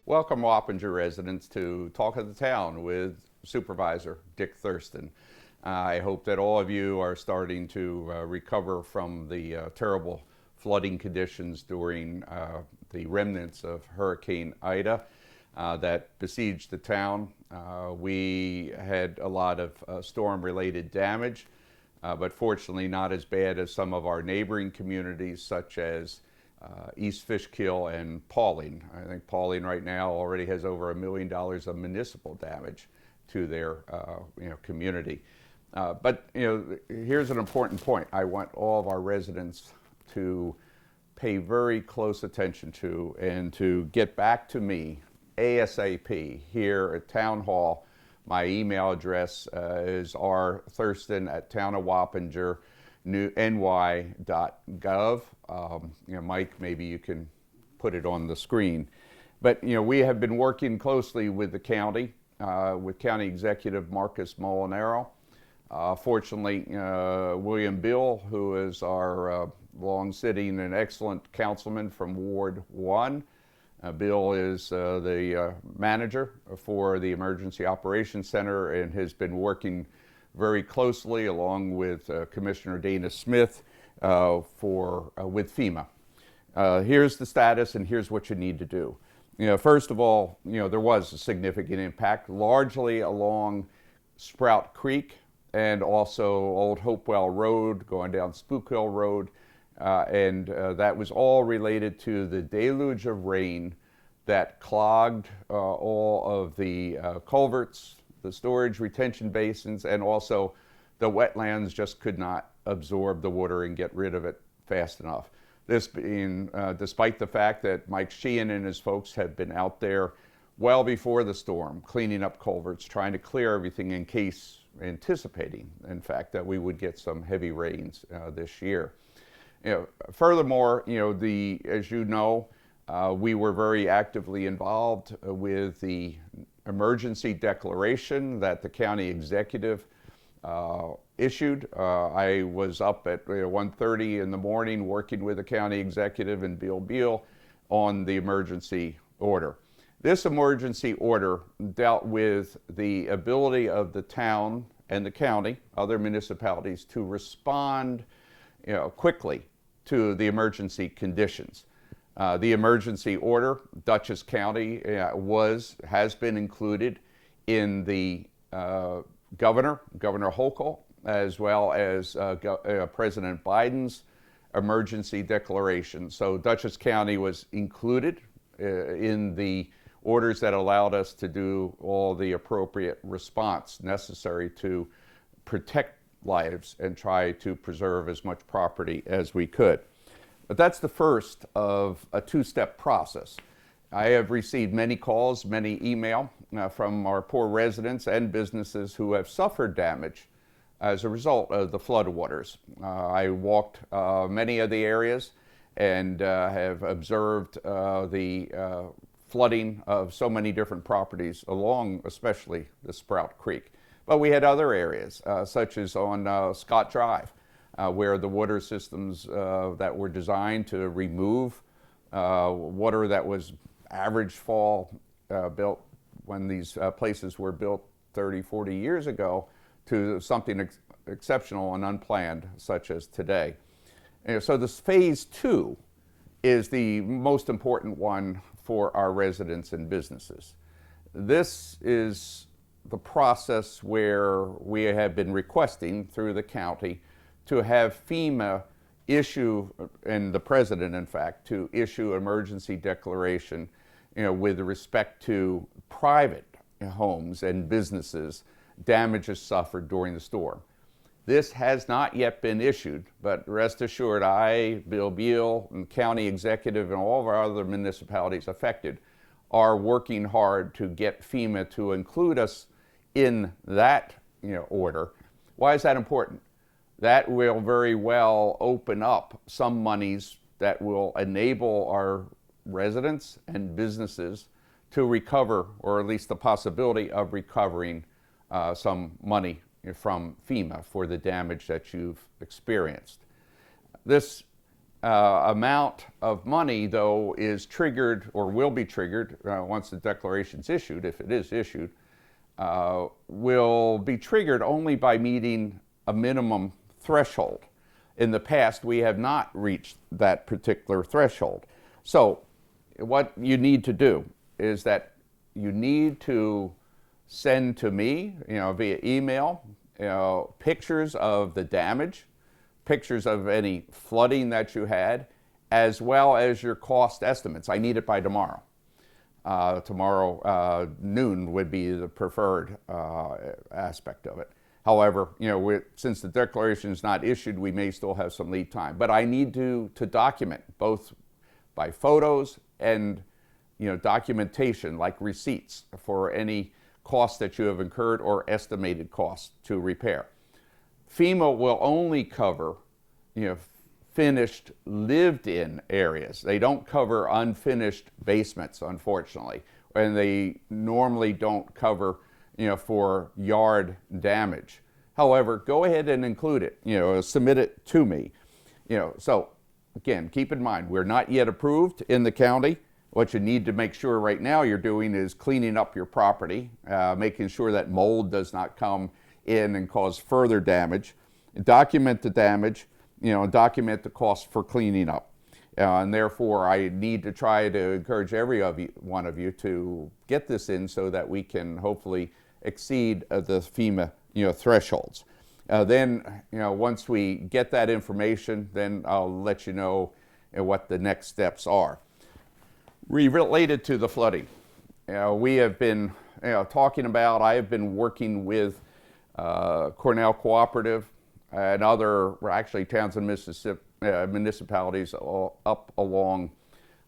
Welcome, Wappinger residents, to Talk of the Town with Supervisor Dick Thurston. I hope that all of you are starting to recover from the terrible flooding conditions during the remnants of Hurricane Ida that besieged the town. We had a lot of storm-related damage, but fortunately not as bad as some of our neighboring communities, such as East Fishkill and Paulding. I think Paulding right now already has over $1 million of municipal damage to their community. But here's an important point I want all of our residents to pay very close attention to and to get back to me ASAP here at Town Hall. My email address is rthurston@townofwappinger.ny.gov. Mike, maybe you can put it on the screen. But we have been working closely with the county, with County Executive Marcus Molinaro. Fortunately, William Bill, who is our long-sitting and excellent councilman from Ward 1, Bill is the manager for the Emergency Operations Center and has been working very closely along with Commissioner Dana Smith with FEMA. Here's the status and here's what you need to do. First of all, there was a significant impact, largely along Sprout Creek and also Old Hopewell Road going down Spook Hill Road. And that was all related to the deluge of rain that clogged all of the culverts, the storage retention basins, and also the wetlands just could not absorb the water and get rid of it fast enough. This being despite the fact that Mike Sheehan and his folks had been out there well before the storm, cleaning up culverts, trying to clear everything in case, anticipating, in fact, that we would get some heavy rains this year. Furthermore, as you know, we were very actively involved with the emergency declaration that the county executive issued. I was up at 1:30 in the morning working with the county executive and Bill Beal on the emergency order. This emergency order dealt with the ability of the town and the county, other municipalities, to respond quickly to the emergency conditions. The emergency order, Dutchess County has been included in the Governor Hochul, as well as President Biden's emergency declaration. So Dutchess County was included in the orders that allowed us to do all the appropriate response necessary to protect lives and try to preserve as much property as we could. But that's the first of a two-step process. I have received many calls, many email from our poor residents and businesses who have suffered damage as a result of the floodwaters. I walked many of the areas and have observed the flooding of so many different properties along especially the Sprout Creek. But we had other areas, such as on Scott Drive, where the water systems that were designed to remove water that was average fall built when these places were built 30, 40 years ago to something exceptional and unplanned, such as today. So this phase 2 is the most important one for our residents and businesses. This is the process where we have been requesting through the county to have FEMA issue, and the president, in fact, to issue emergency declaration, with respect to private homes and businesses damages suffered during the storm. This has not yet been issued, but rest assured, I, Bill Beal, and county executive, and all of our other municipalities affected are working hard to get FEMA to include us in that order. Why is that important? That will very well open up some monies that will enable our residents and businesses to recover, or at least the possibility of recovering some money from FEMA for the damage that you've experienced. This amount of money, though, is triggered or will be triggered once the declaration's issued, if it is issued, will be triggered only by meeting a minimum threshold. In the past, we have not reached that particular threshold. So what you need to do is that you need to send to me, via email, pictures of the damage, pictures of any flooding that you had, as well as your cost estimates. I need it by tomorrow. Tomorrow noon would be the preferred aspect of it. However, since the declaration is not issued, we may still have some lead time. But I need to document both by photos and documentation like receipts for any costs that you have incurred or estimated costs to repair. FEMA will only cover finished lived-in areas. They don't cover unfinished basements, unfortunately, and they normally don't cover for yard damage. However, go ahead and include it, submit it to me. So again, keep in mind, we're not yet approved in the county. What you need to make sure right now you're doing is cleaning up your property, making sure that mold does not come in and cause further damage. Document the damage, document the cost for cleaning up. And therefore, I need to try to encourage every one of you to get this in so that we can hopefully exceed the FEMA thresholds. Then, once we get that information, then I'll let you know what the next steps are. Related to the flooding, we have been talking about, I have been working with Cornell Cooperative and other, actually towns and municipalities up along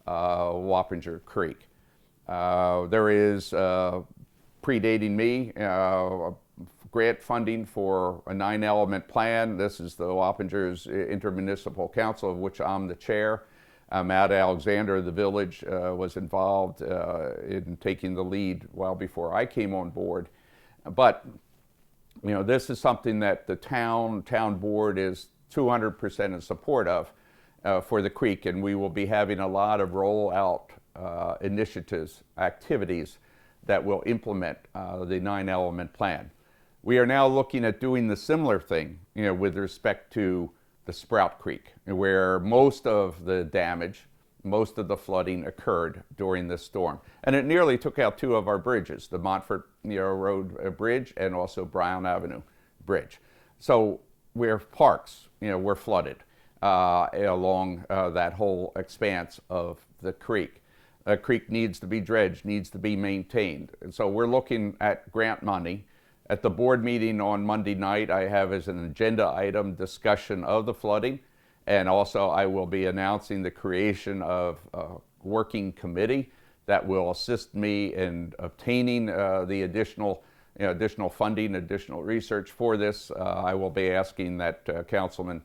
Wappinger Creek. There is, predating me, grant funding for a 9-element plan. This is the Wappinger's Intermunicipal Council, of which I'm the chair. Matt Alexander of the village was involved in taking the lead well before I came on board. But this is something that the town board is 200% in support of for the creek, and we will be having a lot of rollout initiatives, activities that will implement the 9-element plan. We are now looking at doing the similar thing, with respect to the Sprout Creek, where most of the damage, most of the flooding occurred during this storm. And it nearly took out 2 of our bridges, the Montfort Road Bridge and also Brown Avenue Bridge. So where parks, were flooded along that whole expanse of the creek. A creek needs to be dredged, needs to be maintained. And so we're looking at grant money. At the board meeting on Monday night, I have as an agenda item discussion of the flooding, and also I will be announcing the creation of a working committee that will assist me in obtaining the additional funding, additional research for this. I will be asking that Councilman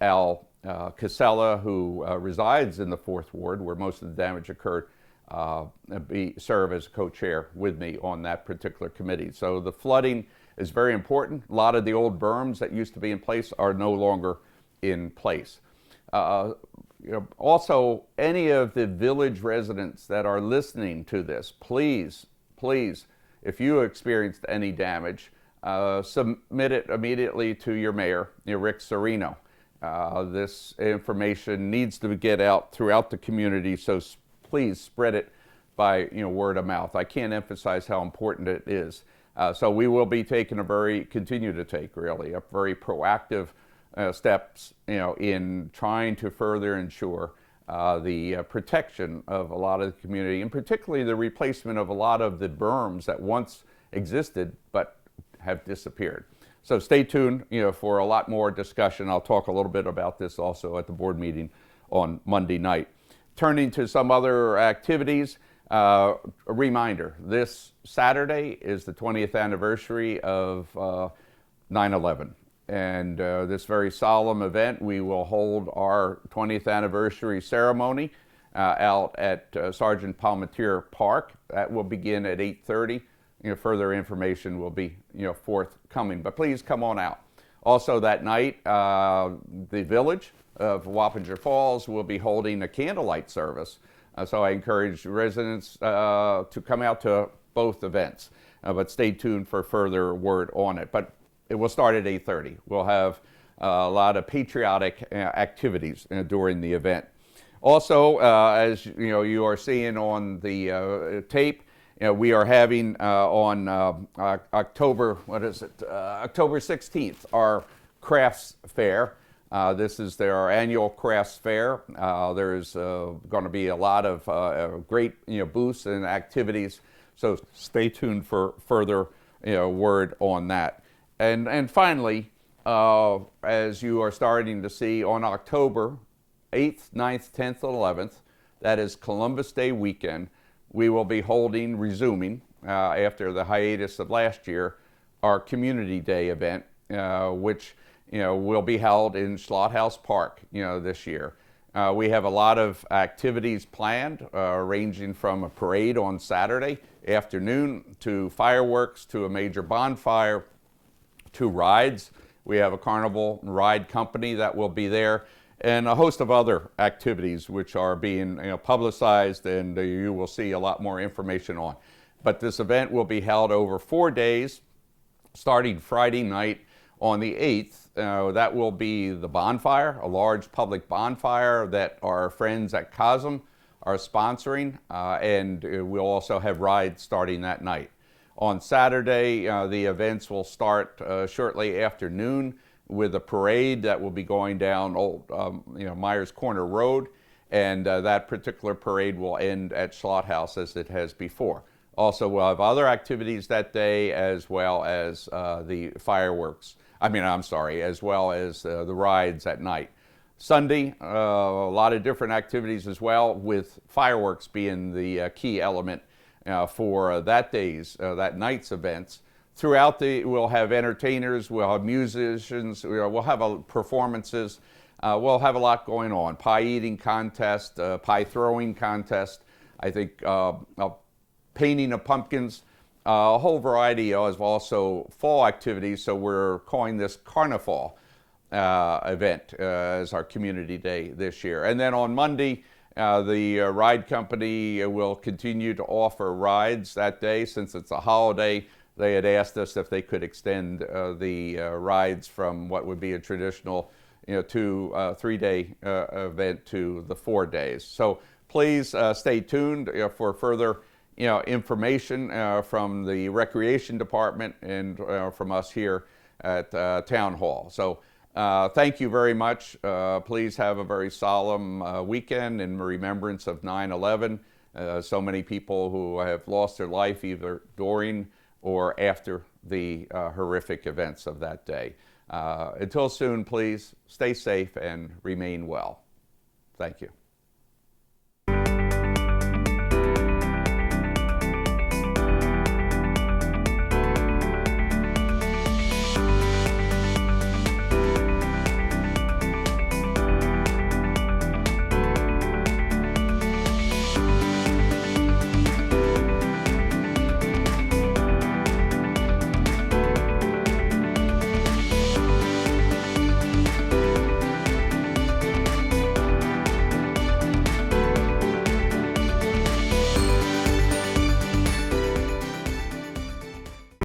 Al Casella, who resides in the 4th Ward, where most of the damage occurred, serve as co-chair with me on that particular committee. So the flooding is very important. A lot of the old berms that used to be in place are no longer in place. Also, any of the village residents that are listening to this, please, if you experienced any damage, submit it immediately to your mayor, Rick Serino. This information needs to get out throughout the community, so please spread it by word of mouth. I can't emphasize how important it is. So we will be taking continue to take really a very proactive steps in trying to further ensure the protection of a lot of the community, and particularly the replacement of a lot of the berms that once existed but have disappeared. So stay tuned for a lot more discussion. I'll talk a little bit about this also at the board meeting on Monday night. Turning to some other activities, a reminder, this Saturday is the 20th anniversary of 9/11. And this very solemn event, we will hold our 20th anniversary ceremony out at Sergeant Palmatier Park. That will begin at 8:30. Further information will be forthcoming, but please come on out. Also that night, the village of Wappinger Falls will be holding a candlelight service. So I encourage residents to come out to both events, but stay tuned for further word on it. But it will start at 8:30. We'll have a lot of patriotic activities during the event. Also, as you are seeing on the tape, we are having on October, October 16th, our crafts fair. This is their annual crafts fair. There's going to be a lot of great booths and activities. So stay tuned for further word on that. And finally, as you are starting to see on October 8th, 9th, 10th, and 11th, that is Columbus Day weekend, we will be resuming after the hiatus of last year, our Community Day event, which will be held in Slaughterhouse Park this year. We have a lot of activities planned, ranging from a parade on Saturday afternoon to fireworks to a major bonfire to rides. We have a carnival ride company that will be there, and a host of other activities which are being publicized, and you will see a lot more information on. But this event will be held over 4 days, starting Friday night on the 8th. That will be the bonfire, a large public bonfire that our friends at COSM are sponsoring, and we'll also have rides starting that night. On Saturday, the events will start shortly after noon with a parade that will be going down Old Myers Corner Road, and that particular parade will end at Slaughterhouse as it has before. Also, we'll have other activities that day, as well as the fireworks. As well as the rides at night. Sunday, a lot of different activities as well, with fireworks being the key element for that night's events. Throughout we'll have entertainers, we'll have musicians, we'll have performances, we'll have a lot going on. Pie eating contest, pie throwing contest, I think painting of pumpkins, a whole variety of also fall activities. So we're calling this Carnival event as our Community Day this year. And then on Monday, the ride company will continue to offer rides that day. Since it's a holiday, they had asked us if they could extend the rides from what would be a traditional 2-3-day event to the 4 days. So please stay tuned for further information from the Recreation Department and from us here at Town Hall. So thank you very much. Please have a very solemn weekend in remembrance of 9/11. So many people who have lost their life either during or after the horrific events of that day. Until soon, please stay safe and remain well. Thank you.